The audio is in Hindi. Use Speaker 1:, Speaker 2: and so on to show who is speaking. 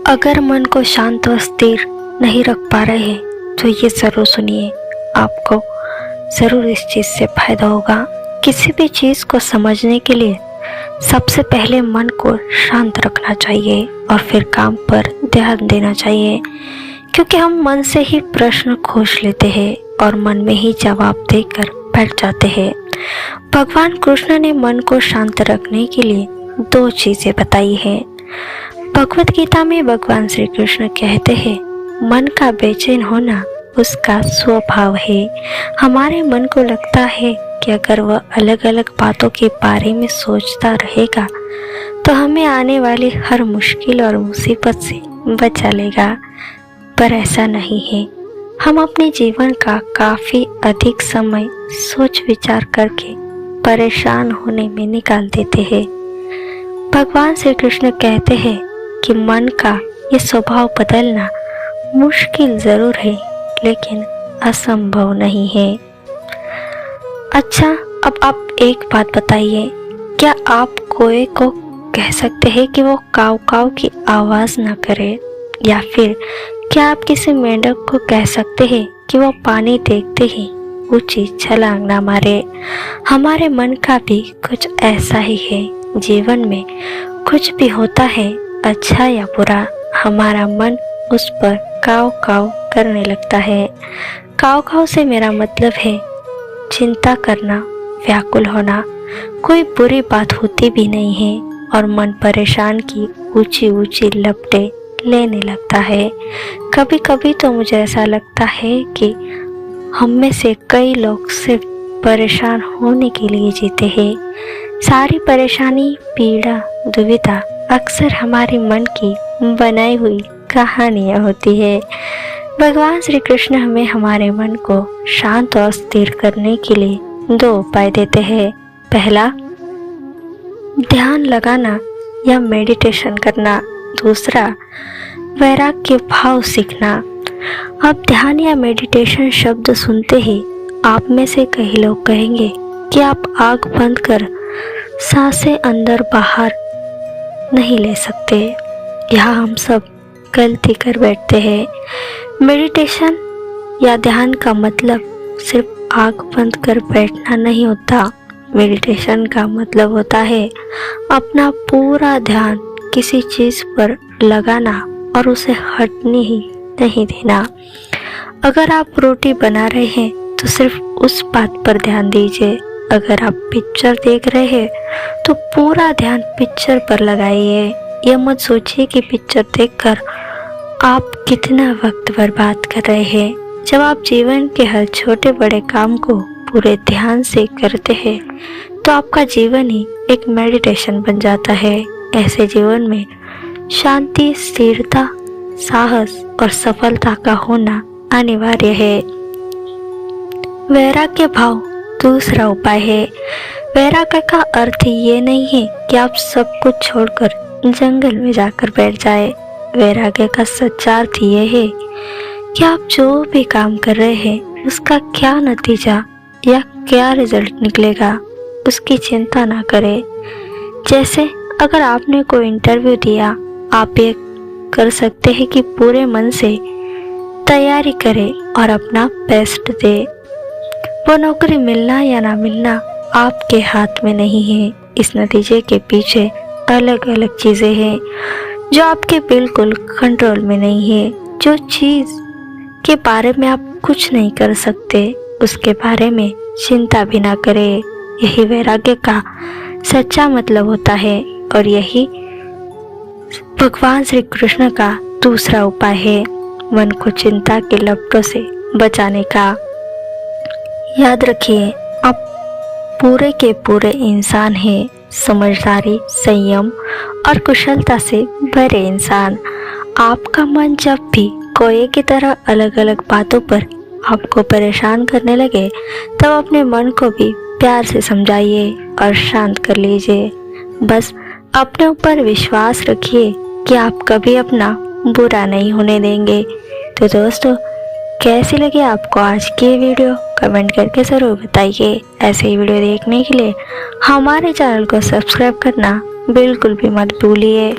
Speaker 1: अगर मन को शांत और स्थिर नहीं रख पा रहे हैं तो ये ज़रूर सुनिए, आपको ज़रूर इस चीज़ से फ़ायदा होगा। किसी भी चीज़ को समझने के लिए सबसे पहले मन को शांत रखना चाहिए और फिर काम पर ध्यान देना चाहिए, क्योंकि हम मन से ही प्रश्न खोज लेते हैं और मन में ही जवाब देकर बैठ जाते हैं। भगवान कृष्ण ने मन को शांत रखने के लिए दो चीज़ें बताई हैं। भगवत गीता में भगवान श्री कृष्ण कहते हैं, मन का बेचैन होना उसका स्वभाव है। हमारे मन को लगता है कि अगर वह अलग अलग बातों के बारे में सोचता रहेगा तो हमें आने वाली हर मुश्किल और मुसीबत से बचा लेगा, पर ऐसा नहीं है। हम अपने जीवन का काफ़ी अधिक समय सोच विचार करके परेशान होने में निकाल देते हैं। भगवान श्री कृष्ण कहते हैं कि मन का ये स्वभाव बदलना मुश्किल ज़रूर है, लेकिन असंभव नहीं है। अच्छा, अब आप एक बात बताइए, क्या आप कोए को कह सकते हैं कि वो काव काव की आवाज़ ना करे? या फिर क्या आप किसी मेंढक को कह सकते हैं कि वो पानी देखते ही ऊंची छलांग ना मारे? हमारे मन का भी कुछ ऐसा ही है। जीवन में कुछ भी होता है, अच्छा या बुरा, हमारा मन उस पर काव काव करने लगता है। काव काव से मेरा मतलब है चिंता करना, व्याकुल होना। कोई बुरी बात होती भी नहीं है और मन परेशान की ऊंची ऊंची लपटें लेने लगता है। कभी कभी तो मुझे ऐसा लगता है कि हम में से कई लोग सिर्फ परेशान होने के लिए जीते हैं। सारी परेशानी, पीड़ा, दुविधा अक्सर हमारे मन की बनाई हुई कहानियाँ होती है। भगवान श्री कृष्ण हमें हमारे मन को शांत और स्थिर करने के लिए दो उपाय देते हैं। पहला, ध्यान लगाना या मेडिटेशन करना। दूसरा, वैराग्य भाव सीखना। अब ध्यान या मेडिटेशन शब्द सुनते ही आप में से कई लोग कहेंगे कि आप आँख बंद कर सांसें अंदर बाहर नहीं ले सकते। यहाँ हम सब गलती कर बैठते हैं। मेडिटेशन या ध्यान का मतलब सिर्फ आँख बंद कर बैठना नहीं होता। मेडिटेशन का मतलब होता है अपना पूरा ध्यान किसी चीज़ पर लगाना और उसे हटने ही नहीं देना। अगर आप रोटी बना रहे हैं तो सिर्फ उस बात पर ध्यान दीजिए। अगर आप पिक्चर देख रहे हैं तो पूरा ध्यान पिक्चर पर लगाइए। यह मत सोचिए कि पिक्चर देखकर आप कितना वक्त बर्बाद कर रहे हैं। जब आप जीवन के हर छोटे बड़े काम को पूरे ध्यान से करते हैं तो आपका जीवन ही एक मेडिटेशन बन जाता है। ऐसे जीवन में शांति, स्थिरता, साहस और सफलता का होना अनिवार्य है। वैराग्य भाव दूसरा उपाय है। वैराग्य का अर्थ ये नहीं है कि आप सब कुछ छोड़कर जंगल में जाकर बैठ जाए। वैराग्य का सच्चा अर्थ ये है कि आप जो भी काम कर रहे हैं उसका क्या नतीजा या क्या रिजल्ट निकलेगा उसकी चिंता ना करें। जैसे अगर आपने कोई इंटरव्यू दिया, आप ये कर सकते हैं कि पूरे मन से तैयारी करें और अपना बेस्ट दें। वो नौकरी मिलना या ना मिलना आपके हाथ में नहीं है। इस नतीजे के पीछे अलग अलग चीज़ें हैं जो आपके बिल्कुल कंट्रोल में नहीं है। जो चीज़ के बारे में आप कुछ नहीं कर सकते उसके बारे में चिंता भी ना करें। यही वैराग्य का सच्चा मतलब होता है और यही भगवान श्री कृष्ण का दूसरा उपाय है, मन को चिंता के लपटों से बचाने का। याद रखिए, आप पूरे के पूरे इंसान हैं, समझदारी, संयम और कुशलता से भरे इंसान। आपका मन जब भी कोए की तरह अलग अलग बातों पर आपको परेशान करने लगे तब अपने मन को भी प्यार से समझाइए और शांत कर लीजिए। बस अपने ऊपर विश्वास रखिए कि आप कभी अपना बुरा नहीं होने देंगे। तो दोस्तों, कैसी लगी आपको आज की ये वीडियो? कमेंट करके ज़रूर बताइए। ऐसे ही वीडियो देखने के लिए हमारे चैनल को सब्सक्राइब करना बिल्कुल भी मत भूलिए।